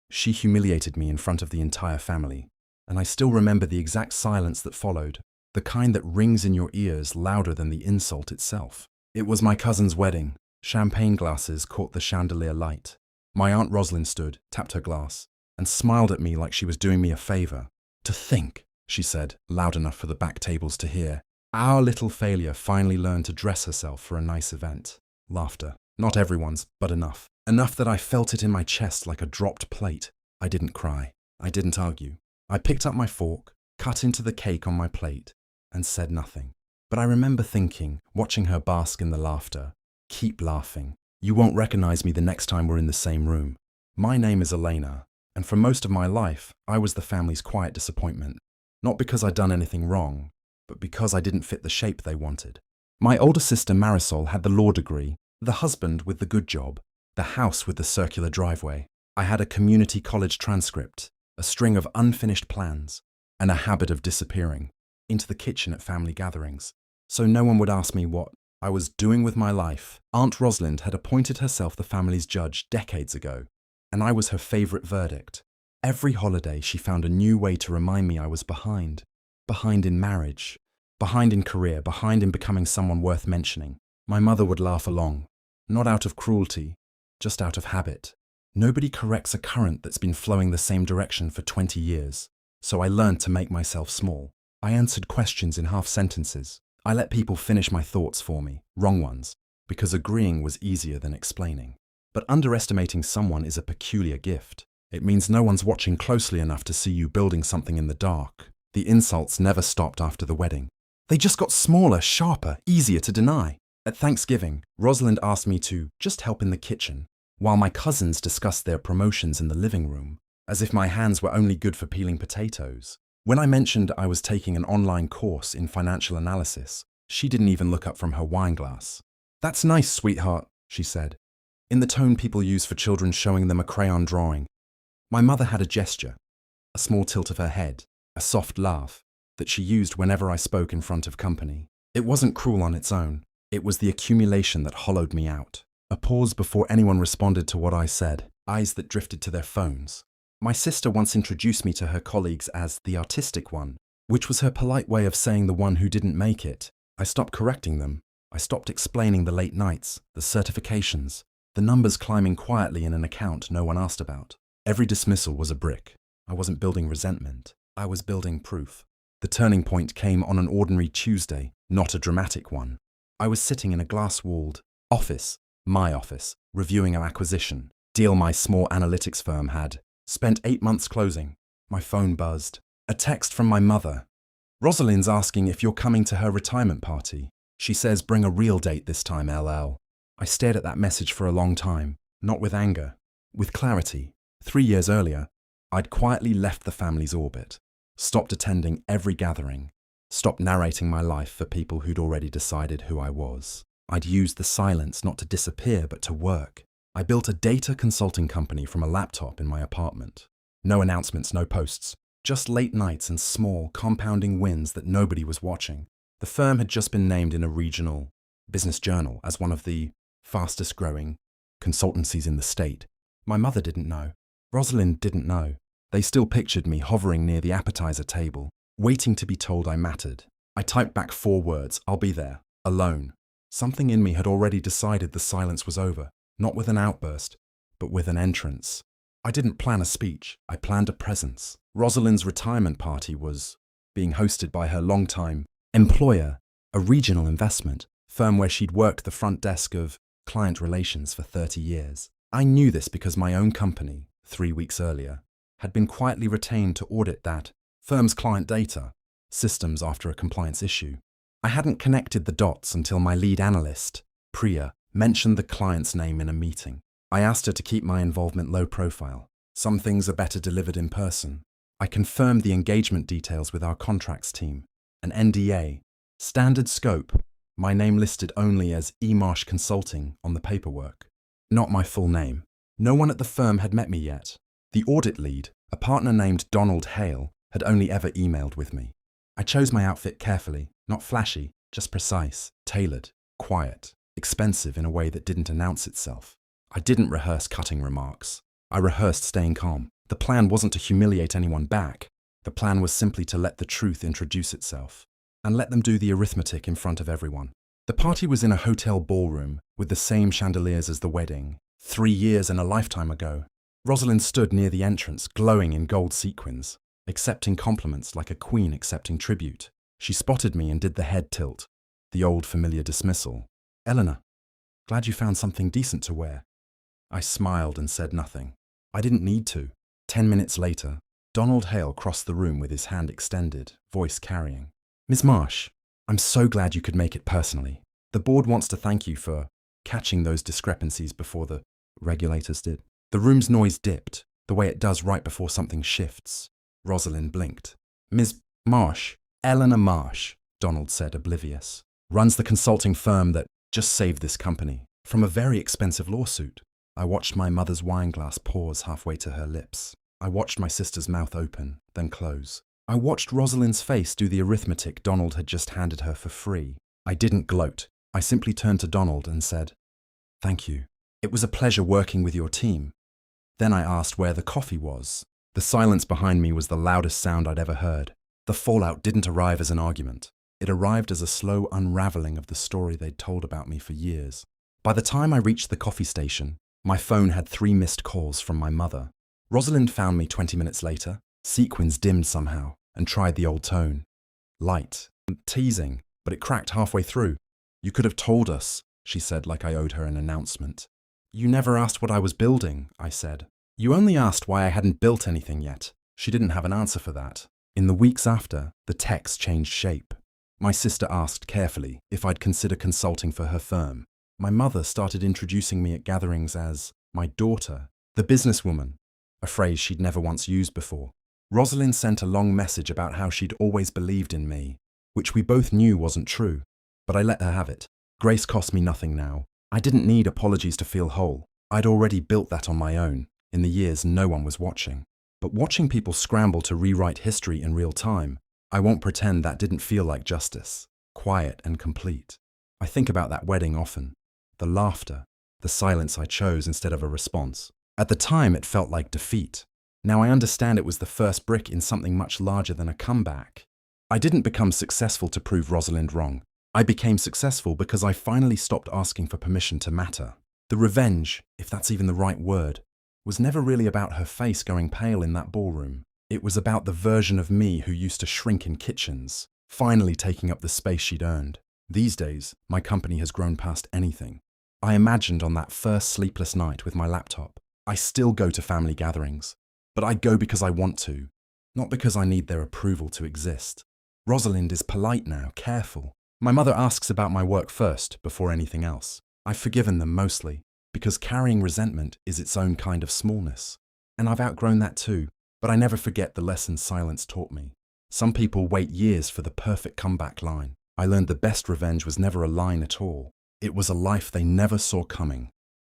She humiliated me in front of the entire family, and I still remember the exact silence that followed, the kind that rings in your ears louder than the insult itself. It was my cousin's wedding. Champagne glasses caught the chandelier light. My Aunt Rosalind stood, tapped her glass, and smiled at me like she was doing me a favor. "To think," she said, loud enough for the back tables to hear, "our little failure finally learned to dress herself for a nice event." Laughter. Not everyone's, but enough. Enough that I felt it in my chest like a dropped plate. I didn't cry. I didn't argue. I picked up my fork, cut into the cake on my plate, and said nothing. But I remember thinking, watching her bask in the laughter, "Keep laughing. You won't recognize me the next time we're in the same room." My name is Elena, and for most of my life, I was the family's quiet disappointment. Not because I'd done anything wrong, but because I didn't fit the shape they wanted. My older sister Marisol had the law degree, the husband with the good job, the house with the circular driveway. I had a community college transcript, a string of unfinished plans, and a habit of disappearing into the kitchen at family gatherings. So no one would ask me what I was doing with my life. Aunt Rosalind had appointed herself the family's judge decades ago, and I was her favorite verdict. Every holiday she found a new way to remind me I was behind. Behind in marriage, behind in career, behind in becoming someone worth mentioning. My mother would laugh along, not out of cruelty, just out of habit. Nobody corrects a current that's been flowing the same direction for 20 years. So I learned to make myself small. I answered questions in half sentences. I let people finish my thoughts for me, wrong ones, because agreeing was easier than explaining. But underestimating someone is a peculiar gift. It means no one's watching closely enough to see you building something in the dark. The insults never stopped after the wedding. They just got smaller, sharper, easier to deny. At Thanksgiving, Rosalind asked me to just help in the kitchen, while my cousins discussed their promotions in the living room, as if my hands were only good for peeling potatoes. When I mentioned I was taking an online course in financial analysis, she didn't even look up from her wine glass. "That's nice, sweetheart," she said, in the tone people use for children showing them a crayon drawing. My mother had a gesture, a small tilt of her head, a soft laugh, that she used whenever I spoke in front of company. It wasn't cruel on its own. It was the accumulation that hollowed me out. A pause before anyone responded to what I said, eyes that drifted to their phones. My sister once introduced me to her colleagues as the artistic one, which was her polite way of saying the one who didn't make it. I stopped correcting them. I stopped explaining the late nights, the certifications, the numbers climbing quietly in an account no one asked about. Every dismissal was a brick. I wasn't building resentment. I was building proof. The turning point came on an ordinary Tuesday, not a dramatic one. I was sitting in a glass-walled office, my office, reviewing an acquisition, deal my small analytics firm had. Spent 8 months closing. My phone buzzed. A text from my mother. "Rosalind's asking if you're coming to her retirement party. She says bring a real date this time, LL." I stared at that message for a long time, not with anger, with clarity. 3 years earlier, I'd quietly left the family's orbit, stopped attending every gathering, stopped narrating my life for people who'd already decided who I was. I'd used the silence not to disappear, but to work. I built a data consulting company from a laptop in my apartment. No announcements, no posts, just late nights and small, compounding wins that nobody was watching. The firm had just been named in a regional business journal as one of the fastest growing consultancies in the state. My mother didn't know. Rosalind didn't know. They still pictured me hovering near the appetizer table, waiting to be told I mattered. I typed back 4 words, "I'll be there," alone. Something in me had already decided the silence was over. Not with an outburst, but with an entrance. I didn't plan a speech, I planned a presence. Rosalind's retirement party was being hosted by her longtime employer, a regional investment firm where she'd worked the front desk of client relations for 30 years. I knew this because my own company, 3 weeks earlier, had been quietly retained to audit that firm's client data systems after a compliance issue. I hadn't connected the dots until my lead analyst, Priya, mentioned the client's name in a meeting. I asked her to keep my involvement low profile. Some things are better delivered in person. I confirmed the engagement details with our contracts team, an NDA, standard scope, my name listed only as eMarsh Consulting on the paperwork, not my full name. No one at the firm had met me yet. The audit lead, a partner named Donald Hale, had only ever emailed with me. I chose my outfit carefully, not flashy, just precise, tailored, quiet, expensive in a way that didn't announce itself. I didn't rehearse cutting remarks. I rehearsed staying calm. The plan wasn't to humiliate anyone back. The plan was simply to let the truth introduce itself, and let them do the arithmetic in front of everyone. The party was in a hotel ballroom with the same chandeliers as the wedding, 3 years and a lifetime ago. Rosalind stood near the entrance, glowing in gold sequins, accepting compliments like a queen accepting tribute. She spotted me and did the head tilt, the old familiar dismissal. "Eleanor, glad you found something decent to wear." I smiled and said nothing. I didn't need to. 10 minutes later, Donald Hale crossed the room with his hand extended, voice carrying. "Ms. Marsh, I'm so glad you could make it personally. The board wants to thank you for catching those discrepancies before the regulators did." The room's noise dipped, the way it does right before something shifts. Rosalind blinked. "Ms. Marsh, Eleanor Marsh," Donald said, oblivious, "runs the consulting firm that just saved this company from a very expensive lawsuit." I watched my mother's wine glass pause halfway to her lips. I watched my sister's mouth open, then close. I watched Rosalind's face do the arithmetic Donald had just handed her for free. I didn't gloat. I simply turned to Donald and said, "Thank you. It was a pleasure working with your team." Then I asked where the coffee was. The silence behind me was the loudest sound I'd ever heard. The fallout didn't arrive as an argument. It arrived as a slow unraveling of the story they'd told about me for years. By the time I reached the coffee station, my phone had 3 missed calls from my mother. Rosalind found me 20 minutes later, sequins dimmed somehow, and tried the old tone. Light, teasing, but it cracked halfway through. "You could have told us," she said like I owed her an announcement. "You never asked what I was building," I said. "You only asked why I hadn't built anything yet." She didn't have an answer for that. In the weeks after, the text changed shape. My sister asked carefully if I'd consider consulting for her firm. My mother started introducing me at gatherings as my daughter, the businesswoman, a phrase she'd never once used before. Rosalind sent a long message about how she'd always believed in me, which we both knew wasn't true, but I let her have it. Grace cost me nothing now. I didn't need apologies to feel whole. I'd already built that on my own, in the years no one was watching. But watching people scramble to rewrite history in real time, I won't pretend that didn't feel like justice, quiet and complete. I think about that wedding often. The laughter, the silence I chose instead of a response. At the time, it felt like defeat. Now I understand it was the first brick in something much larger than a comeback. I didn't become successful to prove Rosalind wrong. I became successful because I finally stopped asking for permission to matter. The revenge, if that's even the right word, was never really about her face going pale in that ballroom. It was about the version of me who used to shrink in kitchens, finally taking up the space she'd earned. These days, my company has grown past anything. I imagined on that first sleepless night with my laptop. I still go to family gatherings, but I go because I want to, not because I need their approval to exist. Rosalind is polite now, careful. My mother asks about my work first, before anything else. I've forgiven them mostly, because carrying resentment is its own kind of smallness. And I've outgrown that too, but I never forget the lessons silence taught me. Some people wait years for the perfect comeback line. I learned the best revenge was never a line at all. It was a life they never saw coming.